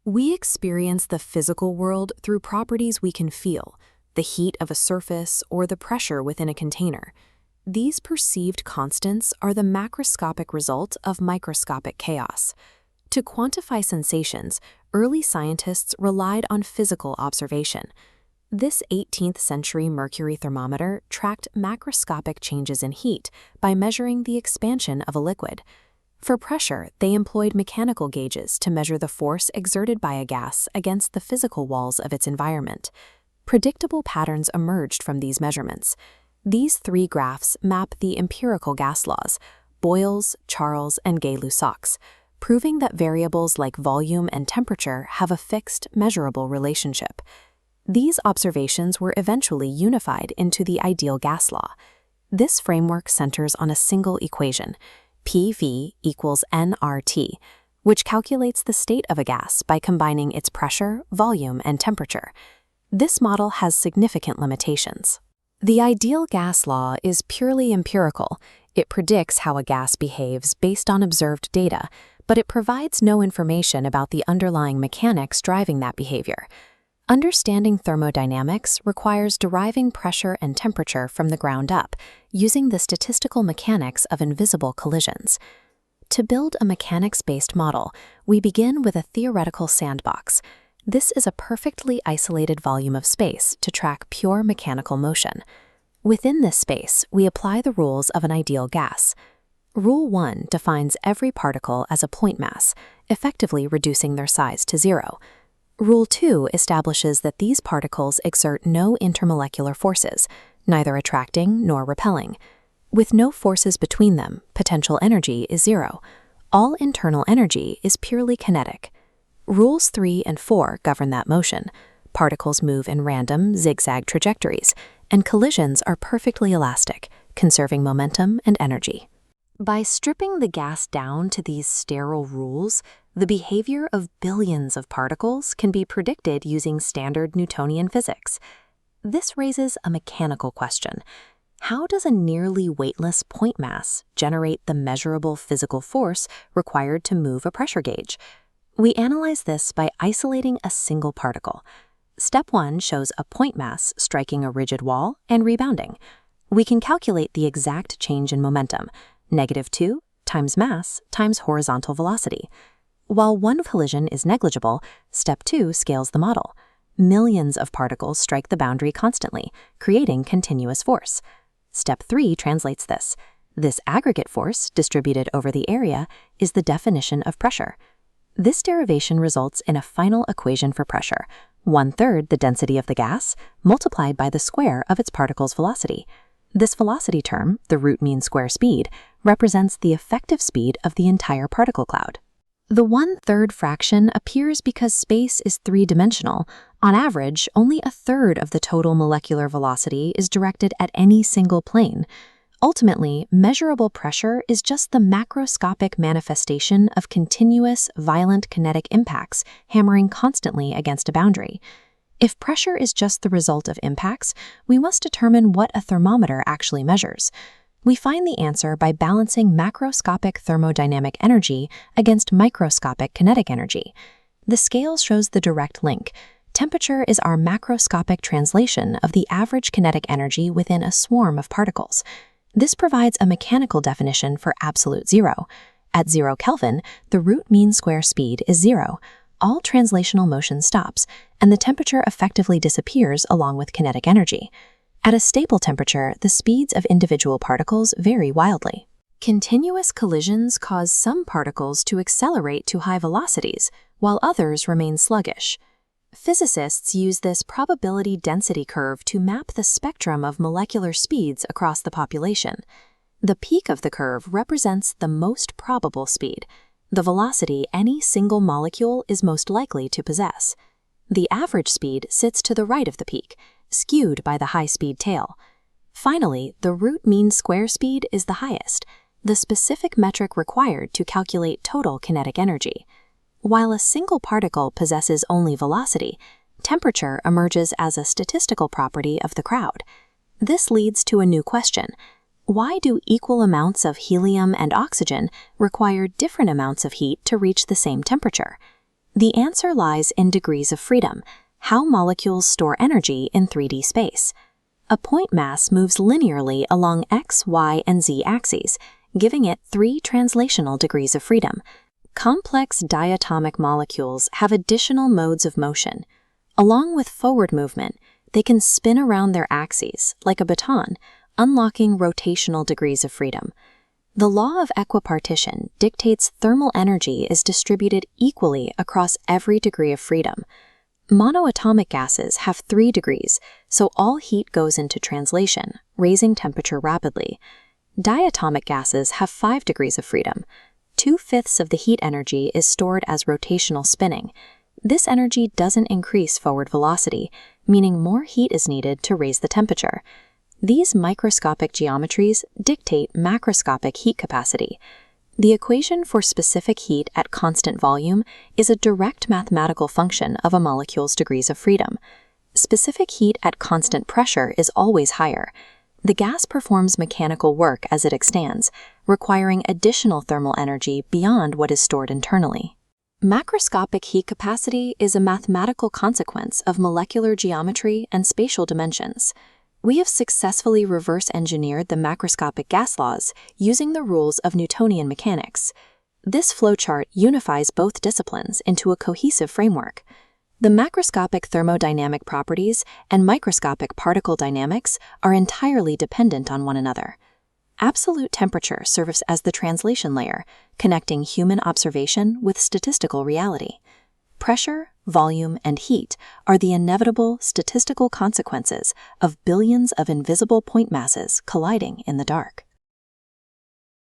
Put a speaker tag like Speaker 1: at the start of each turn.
Speaker 1: We experience the physical world through properties we can feel, the heat of a surface or the pressure within a container. These perceived constants are the macroscopic result of microscopic chaos. To quantify sensations, early scientists relied on physical observation. This 18th century mercury thermometer tracked macroscopic changes in heat by measuring the expansion of a liquid. For pressure, they employed mechanical gauges to measure the force exerted by a gas against the physical walls of its environment. Predictable patterns emerged from these measurements. These three graphs map the empirical gas laws, Boyle's, Charles, and Gay-Lussac's, proving that variables like volume and temperature have a fixed, measurable relationship. These observations were eventually unified into the ideal gas law. This framework centers on a single equation, PV equals nRT, which calculates the state of a gas by combining its pressure, volume, and temperature. This model has significant limitations. The ideal gas law is purely empirical. It predicts how a gas behaves based on observed data, but it provides no information about the underlying mechanics driving that behavior. Understanding thermodynamics requires deriving pressure and temperature from the ground up, using the statistical mechanics of invisible collisions. To build a mechanics-based model, we begin with a theoretical sandbox. This is a perfectly isolated volume of space to track pure mechanical motion. Within this space, we apply the rules of an ideal gas. Rule 1 defines every particle as a point mass, effectively reducing their size to zero. Rule 2 establishes that these particles exert no intermolecular forces, neither attracting nor repelling. With no forces between them, potential energy is zero. All internal energy is purely kinetic. Rules 3 and 4 govern that motion. Particles move in random, zigzag trajectories, and collisions are perfectly elastic, conserving momentum and energy. By stripping the gas down to these sterile rules, the behavior of billions of particles can be predicted using standard Newtonian physics. This raises a mechanical question. How does a nearly weightless point mass generate the measurable physical force required to move a pressure gauge? We analyze this by isolating a single particle. Step 1 shows a point mass striking a rigid wall and rebounding. We can calculate the exact change in momentum, -2 times mass times horizontal velocity. While one collision is negligible, Step 2 scales the model. Millions of particles strike the boundary constantly, creating continuous force. Step 3 translates this. This aggregate force, distributed over the area, is the definition of pressure. This derivation results in a final equation for pressure, 1/3 the density of the gas, multiplied by the square of its particle's velocity. This velocity term, the root mean square speed, represents the effective speed of the entire particle cloud. The 1/3 fraction appears because space is three-dimensional. On average, only 1/3 of the total molecular velocity is directed at any single plane. Ultimately, measurable pressure is just the macroscopic manifestation of continuous, violent kinetic impacts hammering constantly against a boundary. If pressure is just the result of impacts, we must determine what a thermometer actually measures. We find the answer by balancing macroscopic thermodynamic energy against microscopic kinetic energy. The scale shows the direct link. Temperature is our macroscopic translation of the average kinetic energy within a swarm of particles. This provides a mechanical definition for absolute zero. At 0 Kelvin, the root mean square speed is 0. All translational motion stops, and the temperature effectively disappears along with kinetic energy. At a stable temperature, the speeds of individual particles vary wildly. Continuous collisions cause some particles to accelerate to high velocities, while others remain sluggish. Physicists use this probability density curve to map the spectrum of molecular speeds across the population. The peak of the curve represents the most probable speed, the velocity any single molecule is most likely to possess. The average speed sits to the right of the peak, skewed by the high-speed tail. Finally, the root mean square speed is the highest, the specific metric required to calculate total kinetic energy. While a single particle possesses only velocity, temperature emerges as a statistical property of the crowd. This leads to a new question. Why do equal amounts of helium and oxygen require different amounts of heat to reach the same temperature? The answer lies in degrees of freedom, how molecules store energy in 3D space. A point mass moves linearly along x, y, and z axes, giving it 3 translational degrees of freedom. Complex diatomic molecules have additional modes of motion. Along with forward movement, they can spin around their axes, like a baton, unlocking rotational degrees of freedom. The law of equipartition dictates thermal energy is distributed equally across every degree of freedom. Monoatomic gases have 3 degrees, so all heat goes into translation, raising temperature rapidly. Diatomic gases have 5 degrees of freedom. 2/5 of the heat energy is stored as rotational spinning. This energy doesn't increase forward velocity, meaning more heat is needed to raise the temperature. These microscopic geometries dictate macroscopic heat capacity. The equation for specific heat at constant volume is a direct mathematical function of a molecule's degrees of freedom. Specific heat at constant pressure is always higher. The gas performs mechanical work as it expands, requiring additional thermal energy beyond what is stored internally. Macroscopic heat capacity is a mathematical consequence of molecular geometry and spatial dimensions. We have successfully reverse-engineered the macroscopic gas laws using the rules of Newtonian mechanics. This flowchart unifies both disciplines into a cohesive framework. The macroscopic thermodynamic properties and microscopic particle dynamics are entirely dependent on one another. Absolute temperature serves as the translation layer, connecting human observation with statistical reality. Pressure, volume, and heat are the inevitable statistical consequences of billions of invisible point masses colliding in the dark.